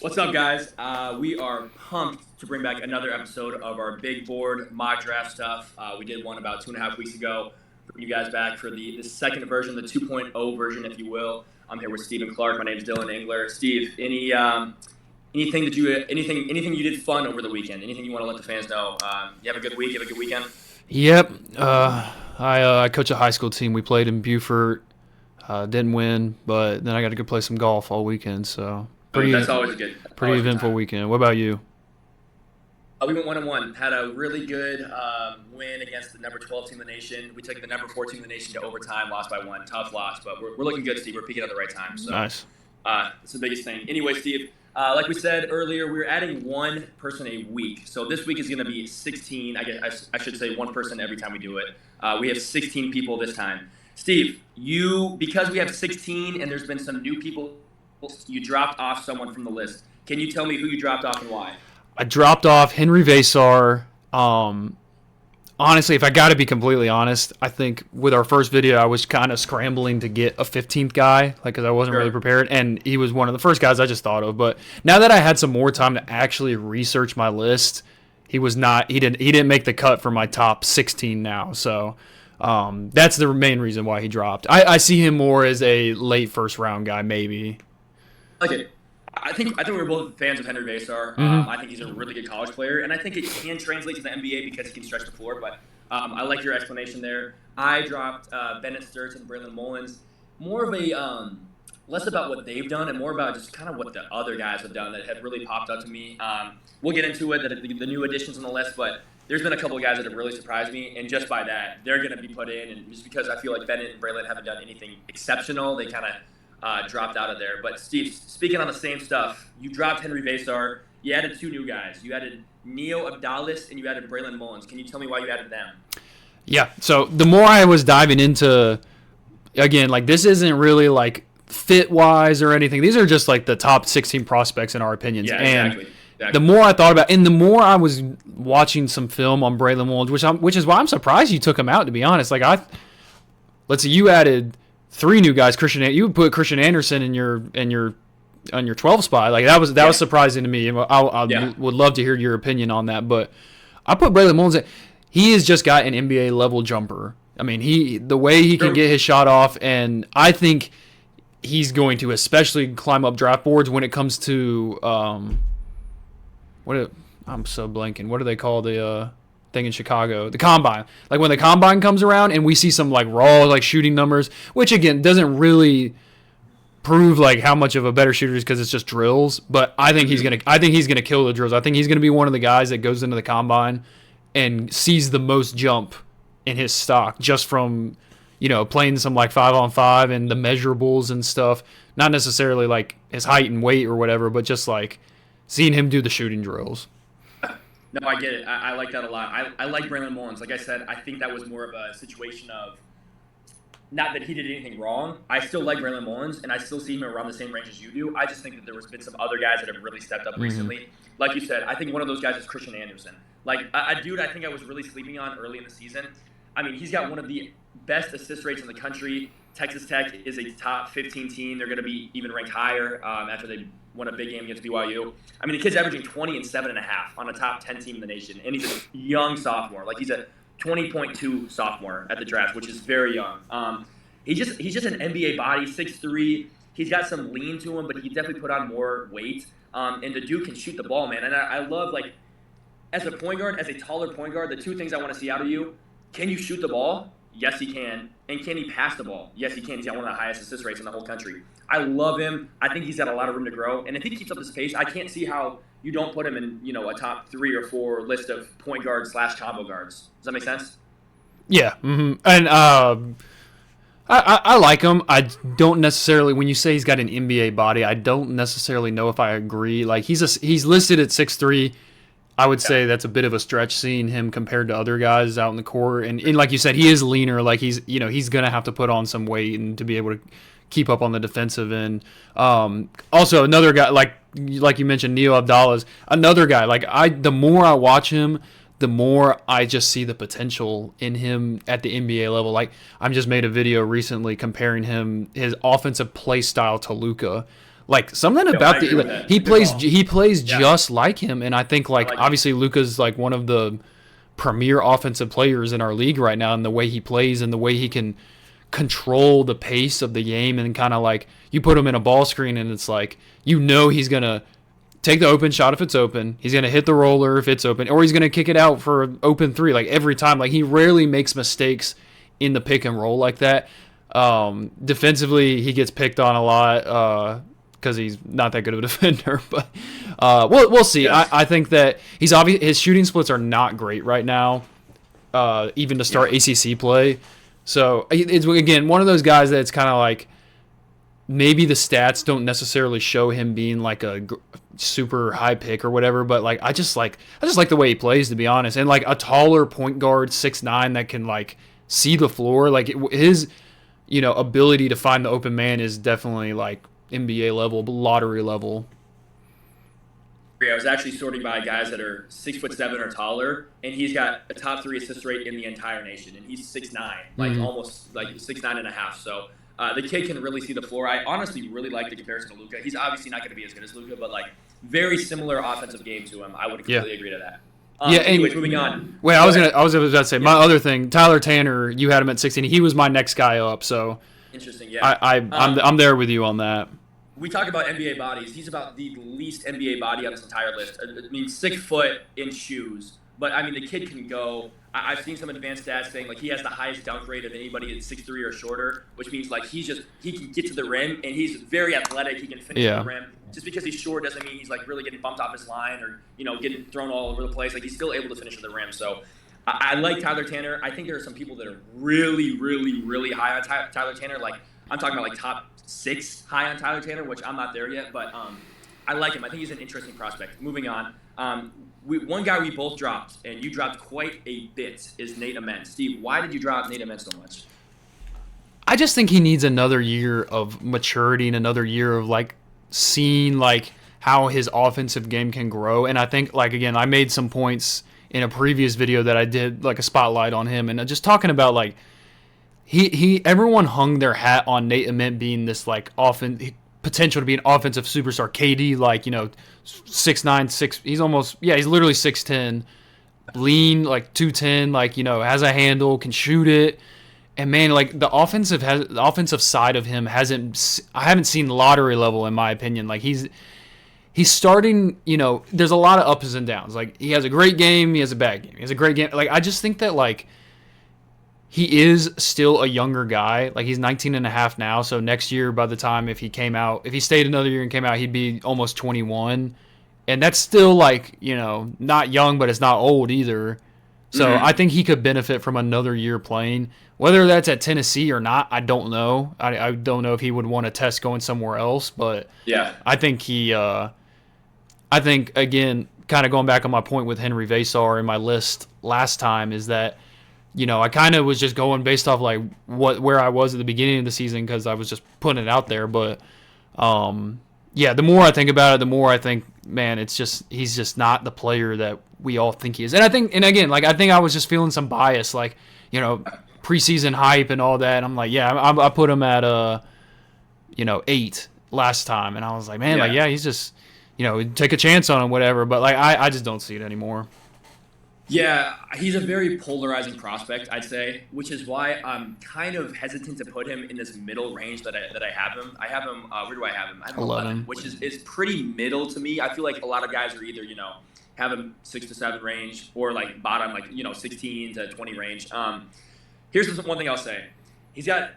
What's up, guys? We are pumped to bring back another episode of our big board mock draft stuff. We did one about 2.5 weeks ago. Bring you guys back for the second version, the 2.0 version, if you will. I'm here with Stephen Clark. My name is Dylan Engler. Steve, anything you did fun over the weekend? Anything you want to let the fans know? You have a good week. You have a good weekend. Yep. I coach a high school team. We played in Beaufort. Didn't win, but then I got to go play some golf all weekend. So Oh, pretty that's always a good. pretty Always a good eventful time. weekend. What about you? We went 1-1. Had a really good win against the number 12 team in the nation. We took the number 4 team in the nation to overtime, lost by one. Tough loss, but we're looking good, Steve. We're peaking at the right time. So Nice. it's the biggest thing. Anyway, Steve, like we said earlier, we're adding one person a week. So this week is going to be 16. I guess I should say one person every time we do it. We have 16 people this time. Steve, because we have 16 and there's been some new people, you dropped off someone from the list. Can you tell me who you dropped off and why? I dropped off Henry Vasar. Honestly, if I got to be completely honest, I think with our first video, I was kind of scrambling to get a 15th guy, like because I wasn't really Sure. prepared, and he was one of the first guys I just thought of. But now that I had some more time to actually research my list, he was not. He didn't make the cut for my top 16 now. So that's the main reason why he dropped. I see him more as a late first round guy, maybe. Like it. I think we're both fans of Henry Vasar. Hmm. I think he's a really good college player, and I think it can translate to the NBA because he can stretch the floor. But I like your explanation there. I dropped Bennett Sturts and Braylon Mullins. More of a less about what they've done and more about just kind of what the other guys have done that have really popped up to me. We'll get into it, the new additions on the list, but there's been a couple of guys that have really surprised me, and just by that, they're going to be put in. And just because I feel like Bennett and Braylon haven't done anything exceptional, they kind of dropped out of there. But Steve, speaking on the same stuff, you dropped Henry Vasar. You added two new guys. You added Neo Abdalis and you added Braylon Mullins. Can you tell me why you added them? Yeah. So the more I was diving into, again, like this isn't really like fit wise or anything. These are just like the top 16 prospects in our opinions. Yeah, And exactly. the Exactly. more I thought about, and the more I was watching some film on Braylon Mullins, which is why I'm surprised you took him out. To be honest, let's see, you added three new guys. You put Christian Anderson in your on your 12 spot. Like that was Yeah. surprising to me. I Yeah. would love to hear your opinion on that. But I put Braylon Mullins. He has just got an NBA level jumper. I mean, the way he can True. get his shot off, and I think he's going to especially climb up draft boards when it comes to I'm so blanking. What do they call the thing in Chicago? The combine. Like when the combine comes around and we see some like raw like shooting numbers, which again doesn't really prove like how much of a better shooter is because it's just drills. But I think he's gonna kill the drills. I think he's gonna be one of the guys that goes into the combine and sees the most jump in his stock just from playing some like 5-on-5 and the measurables and stuff. Not necessarily like his height and weight or whatever, but just like seeing him do the shooting drills. No, I get it. I like that a lot. I like Braylon Mullins. Like I said, I think that was more of a situation of not that he did anything wrong. I still like Braylon Mullins, and I still see him around the same range as you do. I just think that there has been some other guys that have really stepped up Mm-hmm. recently. Like you said, I think one of those guys is Christian Anderson. Like a dude I think I was really sleeping on early in the season. I mean, he's got one of the best assist rates in the country. Texas Tech is a top 15 team. They're going to be even ranked higher after they won a big game against BYU. I mean, the kid's averaging 20 and 7.5 on a top 10 team in the nation, and he's a young sophomore. Like he's a 20.2 sophomore at the draft, which is very young. He's just an NBA body, 6'3". He's got some lean to him, but he definitely put on more weight. And the dude can shoot the ball, man. And I love, like, as a point guard, as a taller point guard, the two things I want to see out of you: can you shoot the ball? Yes, he can. And can he pass the ball? Yes, he can. He's got one of the highest assist rates in the whole country. I love him. I think he's got a lot of room to grow. And if he keeps up this pace, I can't see how you don't put him in, a top 3 or 4 list of point guards / combo guards. Does that make sense? Yeah, and I like him. I don't necessarily, when you say he's got an NBA body, I don't necessarily know if I agree. Like he's listed at 6'3". I would Yeah. say that's a bit of a stretch seeing him compared to other guys out in the court. And like you said, he is leaner. Like he's gonna have to put on some weight and to be able to keep up on the defensive end. Also another guy like you mentioned, Neo Abdallah's another guy. The more I watch him, the more I just see the potential in him at the NBA level. Like I just made a video recently comparing his offensive play style to Luka. Like something No, I about agree with that. he Good plays call. he plays Yeah. just like him, and I think I like like it. obviously Luka's like one of the premier offensive players in our league right now, and the way he plays and the way he can control the pace of the game, and kind of like you put him in a ball screen and it's like he's gonna take the open shot if it's open, he's gonna hit the roller if it's open, or he's gonna kick it out for an open three like every time. Like he rarely makes mistakes in the pick and roll like that. Defensively, he gets picked on a lot because he's not that good of a defender. But we'll see. Yes. I think that he's obvious. His shooting splits are not great right now, even to start ACC play. So it's again one of those guys that's kind of like maybe the stats don't necessarily show him being like a super high pick or whatever. But like I just like the way he plays, to be honest. And like a taller point guard, 6'9", that can like see the floor. Like his ability to find the open man is definitely like NBA level, lottery level. I was actually sorting by guys that are 6'7" or taller, and he's got a top 3 assist rate in the entire nation, and he's 6'9", like almost like 6'9.5". So the kid can really see the floor. I honestly really like the comparison to Luka. He's obviously not going to be as good as Luka, but like very similar offensive game to him. I would completely agree to that. Anyways, moving on. Wait, I was about to say my other thing. Tyler Tanner, you had him at 16. He was my next guy up. So interesting. Yeah, I'm there with you on that. We talk about NBA bodies. He's about the least NBA body on this entire list. I mean, 6 foot in shoes. But, I mean, the kid can go. I've seen some advanced stats saying, like, he has the highest dunk rate of anybody at 6'3" or shorter, which means, like, he can get to the rim, and he's very athletic. He can finish the rim. Just because he's short doesn't mean he's, like, really getting bumped off his line or, getting thrown all over the place. Like, he's still able to finish at the rim. So, I like Tyler Tanner. I think there are some people that are really, really, really high on Tyler Tanner. Like, I'm talking about, like, top 6 high on Tyler Tanner, which I'm not there yet. But I like him. I think he's an interesting prospect. Moving on. One guy we both dropped, and you dropped quite a bit, is Nate Ament. Steve, why did you drop Nate Ament so much? I just think he needs another year of maturity and another year of like seeing like how his offensive game can grow. And I think like again, I made some points in a previous video that I did like a spotlight on him, and just talking about like everyone hung their hat on Nate Ament being this like potential to be an offensive superstar. KD, like 6'9", 6. He's literally 6'10", lean like 210, like has a handle, can shoot it. And man, like the offensive side of him I haven't seen lottery level in my opinion. Like he's starting, there's a lot of ups and downs. Like he has a great game, he has a bad game. He has a great game. Like I just think that like he is still a younger guy. Like he's 19 and a half now. So next year, by the time if he stayed another year and came out, he'd be almost 21. And that's still like, not young, but it's not old either. So I think he could benefit from another year playing. Whether that's at Tennessee or not, I don't know. I don't know if he would want to test going somewhere else. But yeah, I think again, kind of going back on my point with Henry Vasar in my list last time is that, I kind of was just going based off like where I was at the beginning of the season because I was just putting it out there. But the more I think about it, the more I think, man, he's just not the player that we all think he is. And I think I was just feeling some bias, like preseason hype and all that. I'm like, I put him at 8 last time, and I was like, man, he's just take a chance on him, whatever. But like I just don't see it anymore. Yeah, he's a very polarizing prospect, I'd say, which is why I'm kind of hesitant to put him in this middle range that I have him. I have him, where do I have him? I have him 11, which is pretty middle to me. I feel like a lot of guys are either, have him 6 to 7 range or like bottom, like, 16 to 20 range. Here's one thing I'll say. He's got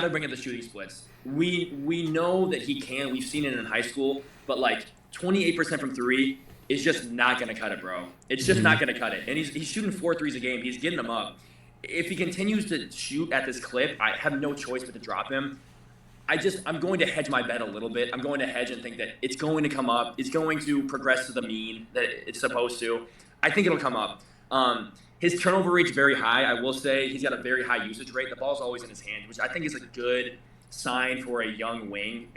to bring in the shooting splits. We know that he can. We've seen it in high school, but like 28% from 3 is just not going to cut it, bro. It's just not going to cut it. And he's shooting 4 threes a game. He's getting them up. If he continues to shoot at this clip, I have no choice but to drop him. I'm going to hedge my bet a little bit. I'm going to hedge and think that it's going to come up. It's going to progress to the mean that it's supposed to. I think it'll come up. His turnover rate's very high. I will say he's got a very high usage rate. The ball's always in his hand, which I think is a good sign for a young wing.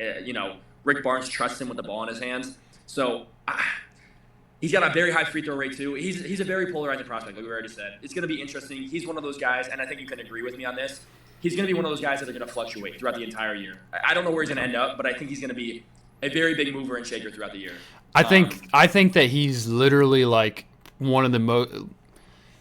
Rick Barnes trusts him with the ball in his hands. So he's got a very high free throw rate too. He's a very polarizing prospect, like we already said. It's going to be interesting. He's one of those guys, and I think you can agree with me on this. He's going to be one of those guys that are going to fluctuate throughout the entire year. I don't know where he's going to end up, but I think he's going to be a very big mover and shaker throughout the year. I think that he's literally like one of the most.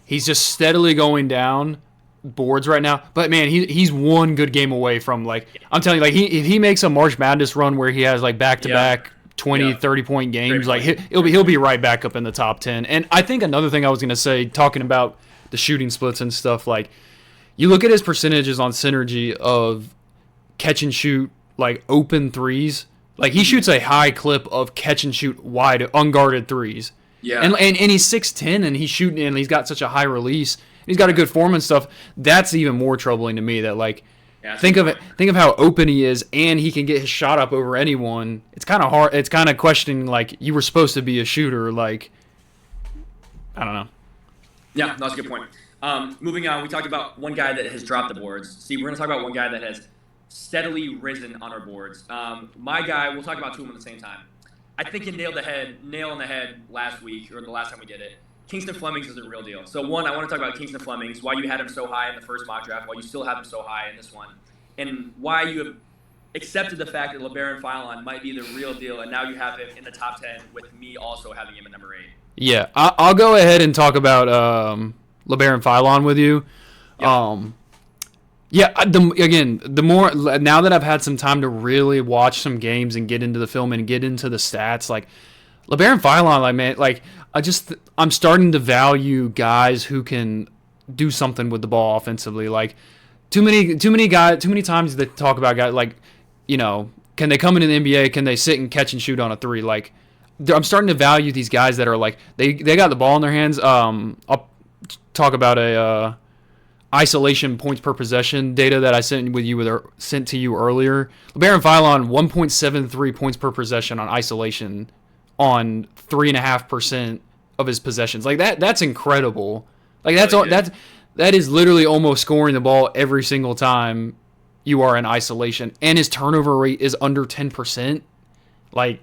He's just steadily going down boards right now. But man, he's one good game away from like I'm telling you, like if he makes a March Madness run where he has like back to back 20, 30-point games, like he'll be right back up in the top 10. And I think another thing I was gonna say, talking about the shooting splits and stuff, like you look at his percentages on Synergy of catch and shoot like open threes. Like he shoots a high clip of catch and shoot wide unguarded threes. Yeah. And he's 6'10", and he's shooting, and he's got such a high release. He's got a good form and stuff. That's even more troubling to me. That like, think of how open he is, and he can get his shot up over anyone. It's kind of hard. It's kind of questioning like you were supposed to be a shooter. Like, I don't know. Yeah, that's a good point. Moving on, we talked about one guy that has dropped the boards. See, we're gonna talk about one guy that has steadily risen on our boards. My guy, we'll talk about two of them at the same time. I think you nail on the head last week, or the last time we did it. Kingston Flemings is the real deal. So one, I want to talk about Kingston Flemings, why you had him so high in the first mock draft, why you still have him so high in this one, and why you have accepted the fact that LeBaron Philon might be the real deal, and now you have him in the top 10 with me also having him at number 8. Yeah, I'll go ahead and talk about LeBaron Philon with you. Yep. The more now that I've had some time to really watch some games and get into the film and get into the stats, like LeBaron Philon, like man, like I'm starting to value guys who can do something with the ball offensively. Like too many times they talk about guys like, you know, can they come into the NBA? Can they sit and catch and shoot on a three? Like I'm starting to value these guys that are like they got the ball in their hands. I'll talk about a isolation points per possession data that I sent to you earlier. LeBaron Philon 1.73 points per possession on isolation on 3.5% of his possessions. Like that's incredible. Like that is literally almost scoring the ball every single time you are in isolation, and his turnover rate is under 10%. Like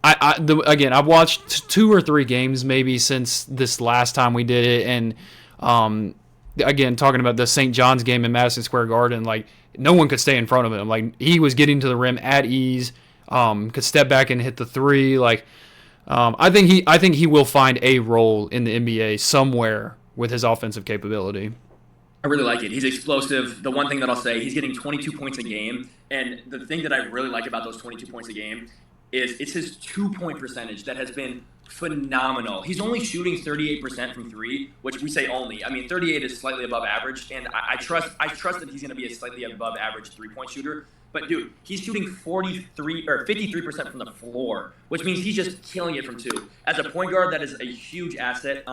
I've watched 2 or 3 games maybe since this last time we did it, and again, talking about the St. John's game in Madison Square Garden, like no one could stay in front of him. Like he was getting to the rim at ease, could step back and hit the three. Like I think he will find a role in the NBA somewhere with his offensive capability. I really like it. He's explosive. The one thing that I'll say, he's getting 22 points a game, and the thing that I really like about those 22 points a game is it's his 2-point percentage that has been phenomenal. He's only shooting 38% from 3, which we say only. I mean, 38 is slightly above average, and I trust that he's going to be a slightly above average 3-point shooter. But dude, he's shooting 53% from the floor, which means he's just killing it from 2. As a point guard, that is a huge asset.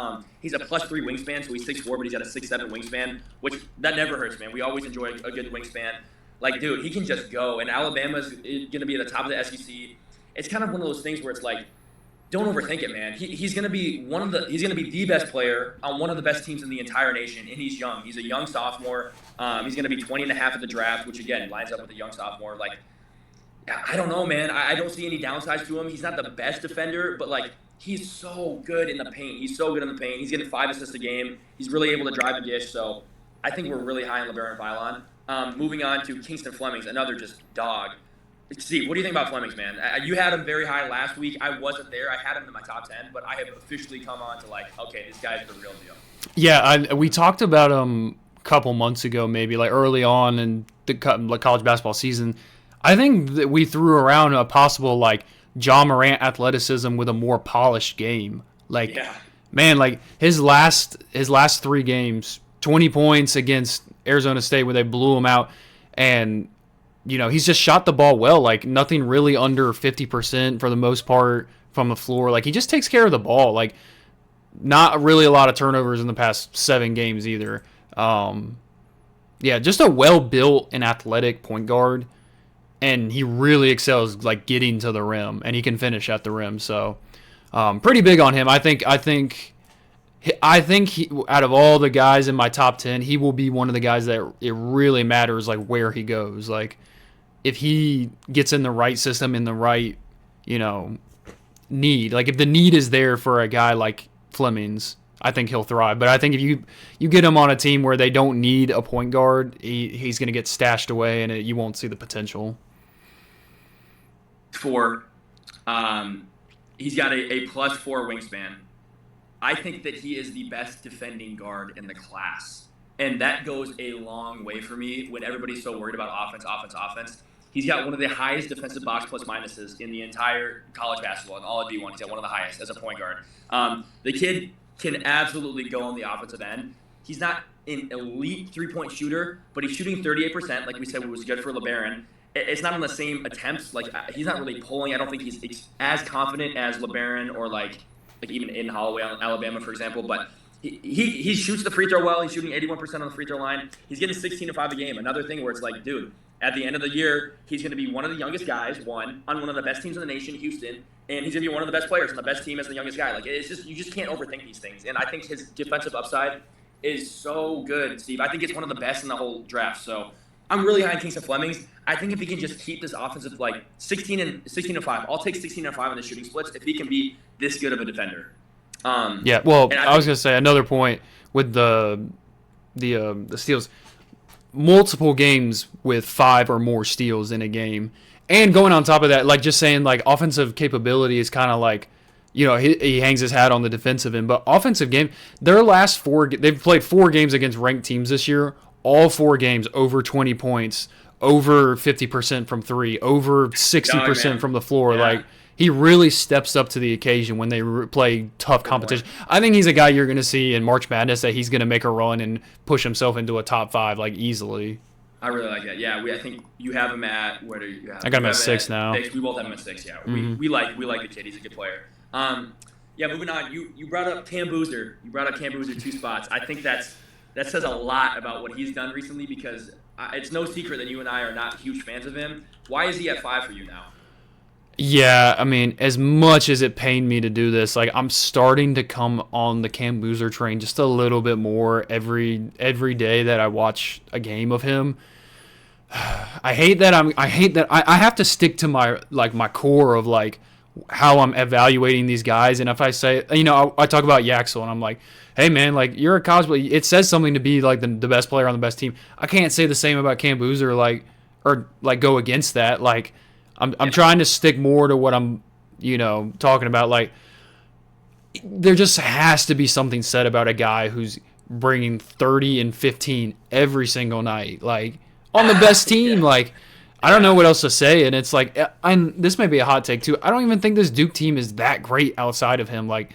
He's a +3 wingspan, so he's 6'4", but he's got a 6'7" wingspan, which that never hurts, man. We always enjoy a good wingspan. Like, dude, he can just go, and Alabama's going to be at the top of the SEC. It's kind of one of those things where it's like, don't overthink it, man. He's going to be the best player on one of the best teams in the entire nation, and he's young. He's a young sophomore. He's going to be 20 and a half at the draft, which again lines up with a young sophomore. Like, I don't know, man. I don't see any downsides to him. He's not the best defender, but like he's so good in the paint. He's so good in the paint. He's getting 5 assists a game. He's really able to drive and dish. So I think we're really high on LeBaron Philon. Moving on to Kingston Flemings, another just dog. Steve, what do you think about Flemings, man? You had him very high last week. I wasn't there. I had him in my top 10, but I have officially come on to like, okay, this guy's the real deal. Yeah, we talked about him a couple months ago, maybe like early on in the college basketball season. I think that we threw around a possible like John Morant athleticism with a more polished game. Like, yeah. Man, like his last 3 games, 20 points against Arizona State where they blew him out, and you know, he's just shot the ball well, like nothing really under 50% for the most part from the floor. Like he just takes care of the ball. Like not really a lot of turnovers in the past 7 games either. Yeah, just a well-built and athletic point guard, and he really excels like getting to the rim, and he can finish at the rim. So pretty big on him. I think he, out of all the guys in my top 10, he will be one of the guys that it really matters like where he goes. Like if he gets in the right system, in the right, you know, need, like if the need is there for a guy like Flemings, I think he'll thrive. But I think if you get him on a team where they don't need a point guard, he's going to get stashed away, and you won't see the potential. 6'4". He's got a +4 wingspan. I think that he is the best defending guard in the class. And that goes a long way for me when everybody's so worried about offense. He's got one of the highest defensive box plus minuses in the entire college basketball and all of D1. He's got one of the highest as a point guard. The kid can absolutely go on the offensive end. He's not an elite three-point shooter, but he's shooting 38%, like we said, was good for LeBaron. It's not on the same attempts. Like, he's not really pulling. I don't think he's as confident as LeBaron or like even in Holloway, Alabama, for example. But he shoots the free throw well. He's shooting 81% on the free throw line. He's getting 16 to 5 a game. Another thing where it's like, dude, at the end of the year, he's going to be one of the youngest guys, on one of the best teams in the nation, Houston, and he's going to be one of the best players on the best team as the youngest guy. Like, it's just, you just can't overthink these things. And I think his defensive upside is so good, Steve. I think it's one of the best in the whole draft. So I'm really high on Kingston Flemings. I think if he can just keep this offensive, like 16 and 5, I'll take 16 and 5 in the shooting splits if he can be this good of a defender. Yeah, well, I was going to say another point with the steals. Multiple games with 5 or more steals in a game. And going on top of that, like just saying like offensive capability is kind of like, you know, he hangs his hat on the defensive end. But offensive game, their last 4, they've played 4 games against ranked teams this year. All 4 games over 20 points, over 50% from 3, over 60% from the floor. Yeah. Like, he really steps up to the occasion when they play tough competition. I think he's a guy you're going to see in March Madness that he's going to make a run and push himself into a top 5 like easily. I really like that. Yeah, I think you have him at, where do you have him? I got him at 6 now. 6. We both have him at 6. Yeah, Mm-hmm. we like the kid. He's a good player. Yeah, moving on. You brought up Cam Boozer. You brought up Cam Boozer 2 spots. I think that says a lot about what he's done recently, because it's no secret that you and I are not huge fans of him. Why is he at 5 for you now? Yeah, I mean, as much as it pained me to do this, like I'm starting to come on the Cam Boozer train just a little bit more every day that I watch a game of him. I hate that I have to stick to my core of like how I'm evaluating these guys. And if I say, you know, I talk about Yaxel and I'm like, hey man, like you're a college player. It says something to be like the best player on the best team. I can't say the same about Cam Boozer, or go against that. Like I'm trying to stick more to what I'm, you know, talking about. Like there just has to be something said about a guy who's bringing 30 and 15 every single night, like on the best team. Like I don't know what else to say. And it's like, this may be a hot take too, I don't even think this Duke team is that great outside of him. Like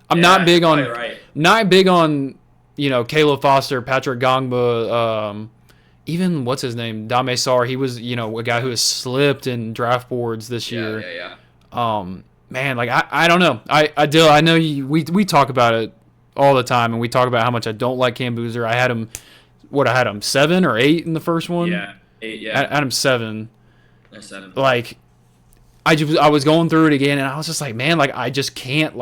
I'm not big on, you know, Caleb Foster, Patrick Gongba, even what's his name, Dame Sarr. He was, you know, a guy who has slipped in draft boards this year. Man, like I don't know. I know we talk about it all the time, and we talk about how much I don't like Cam Boozer. I had him 7 or 8 in the first one. Yeah, 8. Yeah, I had him 7. 7. Like I was going through it again, and I was just like, man, like I just can't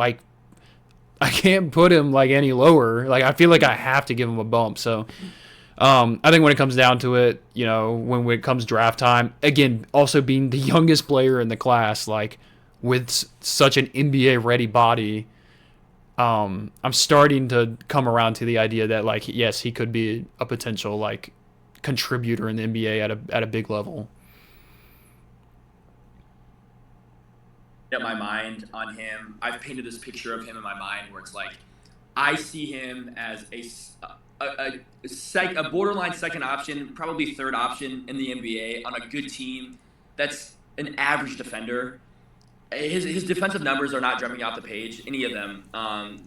I can't put him like any lower. Like I feel like I have to give him a bump. So. I think when it comes down to it, you know, when it comes draft time, again, also being the youngest player in the class, like with such an NBA ready body, I'm starting to come around to the idea that like, yes, he could be a potential like contributor in the NBA at a big level. My mind on him, I've painted this picture of him in my mind where it's like, I see him as a borderline second option, probably third option in the NBA on a good team that's an average defender. His defensive numbers are not jumping off the page, any of them,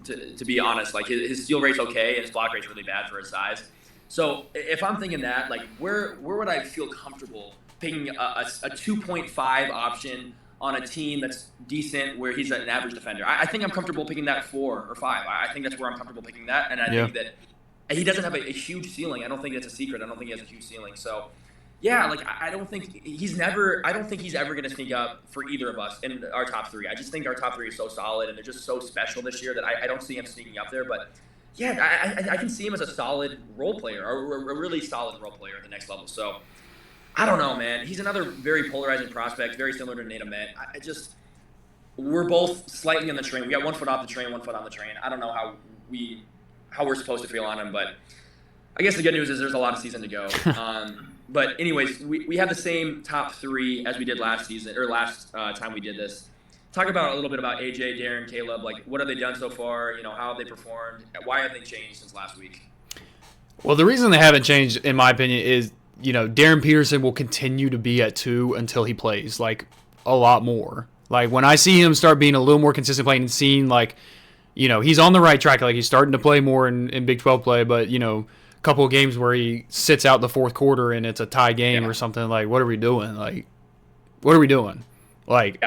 to be honest. Like his steal rate's okay, and his block rate's really bad for his size. So if I'm thinking that, like where would I feel comfortable picking a 2.5 option on a team that's decent where he's an average defender? I think I'm comfortable picking that 4 or 5. I think that's where I'm comfortable picking that, and I think that he doesn't have a huge ceiling. I don't think that's a secret. I don't think he has a huge ceiling. So, yeah, like I don't think he's ever going to sneak up for either of us in our top 3. I just think our top 3 is so solid, and they're just so special this year that I don't see him sneaking up there. But yeah, I can see him as a solid role player, or a really solid role player at the next level. So I don't know, man. He's another very polarizing prospect, very similar to Nate Ahmet. We're both slightly on the train. We got 1 foot off the train, 1 foot on the train. I don't know how we're supposed to feel on him, but I guess the good news is there's a lot of season to go. But anyways, we have the same top three as we did last season or last time we did this. Talk about a little bit about AJ, Darren, Caleb. Like, what have they done so far? How have they performed? Why have they changed since last week? Well, the reason they haven't changed, in my opinion, is Darren Peterson will continue to be at 2 until he plays like a lot more. Like when I see him start being a little more consistent playing and seeing like, he's on the right track. Like he's starting to play more in Big 12 play, but couple of games where he sits out the fourth quarter and it's a tie game or something. Like, what are we doing? Like, what are we doing? Like,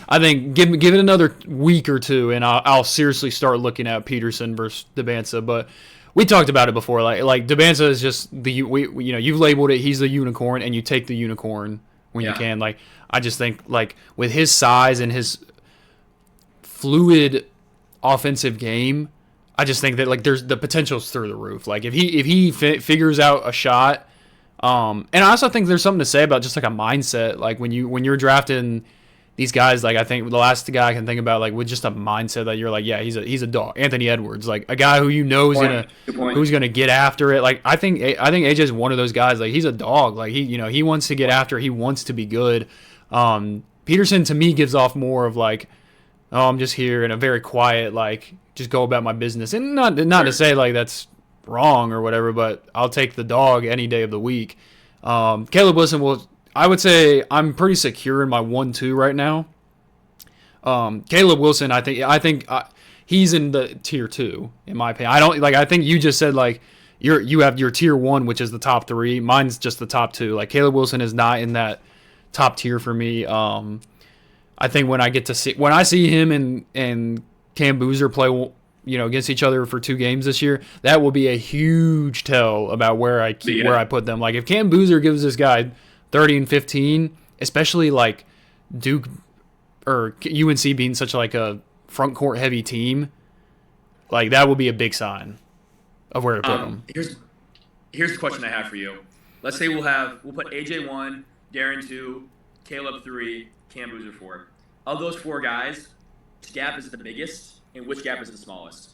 I think give it another week or two, and I'll seriously start looking at Peterson versus Debanza. But we talked about it before. Like Debanza is just you've labeled it. He's the unicorn, and you take the unicorn when you can. Like, I just think like with his size and his fluid offensive game, I just think that like there's the potential's through the roof. Like if he figures out a shot, and I also think there's something to say about just like a mindset. Like when you're drafting these guys, like I think the last guy I can think about like with just a mindset that you're like, yeah, he's a dog. Anthony Edwards, like a guy who who's gonna get after it. Like I think AJ is one of those guys. Like he's a dog. Like he wants to get after. He wants to be good. Peterson to me gives off more of like, oh, I'm just here in a very quiet like. Just go about my business, and not to say like that's wrong or whatever, but I'll take the dog any day of the week. Caleb Wilson I would say I'm pretty secure in my 1-2 right now. Caleb Wilson, I think he's in the tier 2 in my opinion. I think you just said like you have your tier 1, which is the top 3. Mine's just the top 2. Like Caleb Wilson is not in that top tier for me. I think when I see him and Cam Boozer play, against each other for 2 games this year, that will be a huge tell about where I put them. Like if Cam Boozer gives this guy 30 and 15, especially like Duke or UNC being such like a front court heavy team, like that will be a big sign of where to put them. Here's the question I have for you. Let's say we'll put AJ 1, Darren 2, Caleb 3, Cam Boozer 4. Of those 4 guys, which gap is the biggest and which gap is the smallest?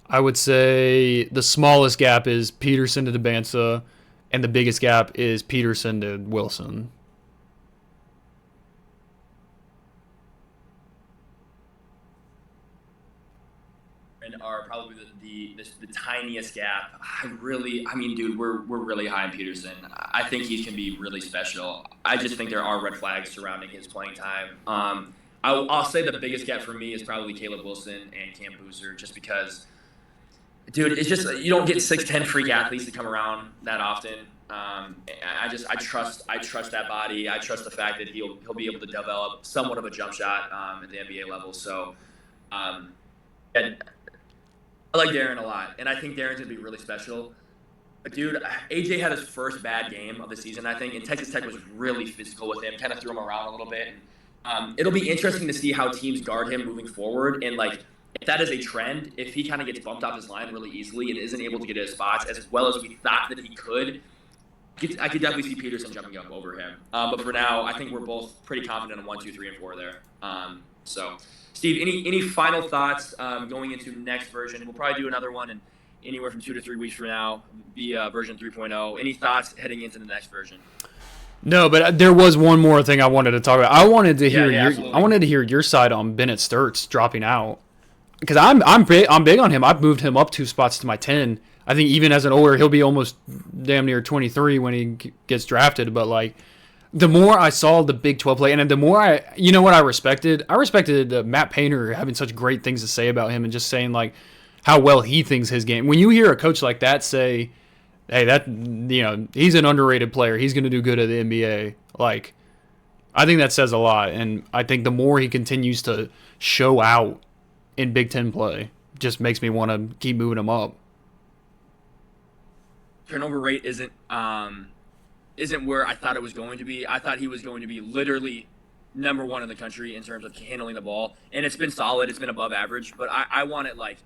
I would say the smallest gap is Peterson to Debanza, and the biggest gap is Peterson to Wilson. And are probably the tiniest gap. Dude, we're really high on Peterson. I think he can be really special. I just think there are red flags surrounding his playing time. I'll say the biggest gap for me is probably Caleb Wilson and Cam Boozer, just because, dude, it's just you don't get 6'10" freak athletes to come around that often. I trust that body. I trust the fact that he'll be able to develop somewhat of a jump shot at the NBA level. So, and I like Darren a lot, and I think Darren's gonna be really special. But dude, AJ had his first bad game of the season, I think, and Texas Tech was really physical with him, kind of threw him around a little bit. It'll be interesting to see how teams guard him moving forward, and like if that is a trend, if he kind of gets bumped off his line really easily and isn't able to get his spots as well as we thought that he could, I could definitely see Peterson jumping up over him. But for now, I think we're both pretty confident in 1, 2, 3, and 4 there. So, Steve, any final thoughts going into next version? We'll probably do another one in anywhere from 2 to 3 weeks from now, be version 3.0. Any thoughts heading into the next version? No, but there was one more thing I wanted to talk about. I wanted to hear your side on Bennett Sturts dropping out, because I'm big on him. I've moved him up 2 spots to my 10. I think even as an older, he'll be almost damn near 23 when he gets drafted. But like, the more I saw the Big 12 play, and the more I respected Matt Painter having such great things to say about him and just saying like how well he thinks his game. When you hear a coach like that say, hey, he's an underrated player, he's going to do good at the NBA. Like, I think that says a lot, and I think the more he continues to show out in Big Ten play, just makes me want to keep moving him up. Turnover rate isn't where I thought it was going to be. I thought he was going to be literally number 1 in the country in terms of handling the ball, and it's been solid. It's been above average, but I want it like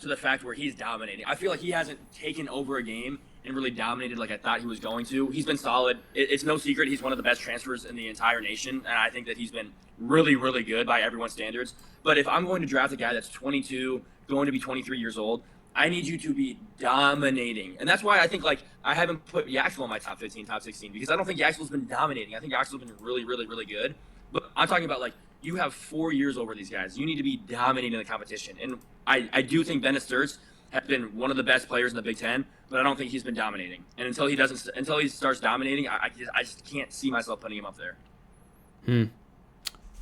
to the fact where he's dominating. I feel like he hasn't taken over a game and really dominated like I thought he was going to. He's been solid. It's no secret he's one of the best transfers in the entire nation, and I think that he's been really, really good by everyone's standards. But if I'm going to draft a guy that's 22, going to be 23 years old, I need you to be dominating. And that's why I think, like, I haven't put Yaxel in my top 15, top 16, because I don't think Yaxel's been dominating. I think Yaxel's been really, really, really good. But I'm talking about, like, you have 4 years over these guys. You need to be dominating the competition. And I do think Bennett Sturts has been one of the best players in the Big Ten, but I don't think he's been dominating. And until he starts dominating, I just can't see myself putting him up there.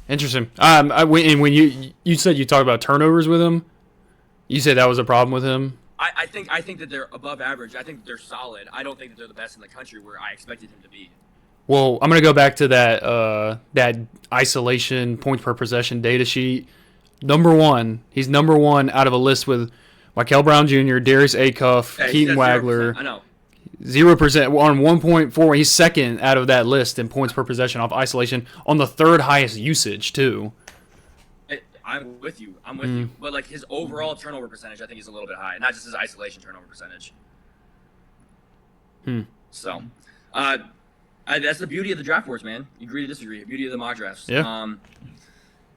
Interesting. And when you said you talked about turnovers with him, you said that was a problem with him. I think that they're above average. I think that they're solid. I don't think that they're the best in the country where I expected him to be. Well, I'm gonna go back to that isolation points per possession data sheet. Number one, he's number one out of a list with Michael Brown Jr., Darius Acuff, Yeah, Keaton Wagler. 0%. I know. 0% on 1.4. He's second out of that list in points per possession off isolation on the third highest usage too. I'm with you. But like his overall turnover percentage, I think is a little bit high. Not just his isolation turnover percentage. So, that's the beauty of the draft boards, man. You agree to disagree. The beauty of the mock drafts. Yeah.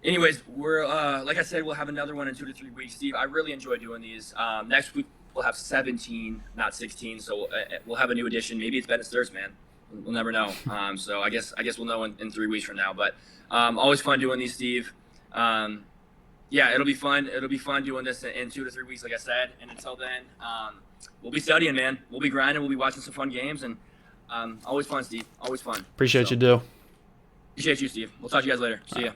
Anyways, we're like I said, we'll have another one in 2 to 3 weeks, Steve. I really enjoy doing these. Next week we'll have 17, not 16. So we'll have a new edition. Maybe it's Bennett Sturts, man. We'll never know. So I guess we'll know in 3 weeks from now. But always fun doing these, Steve. Yeah, it'll be fun. It'll be fun doing this in 2 to 3 weeks, like I said. And until then, we'll be studying, man. We'll be grinding. We'll be watching some fun games. And always fun, Steve. Always fun. Appreciate you, Dill. Appreciate you, Steve. We'll talk to you guys later. See ya.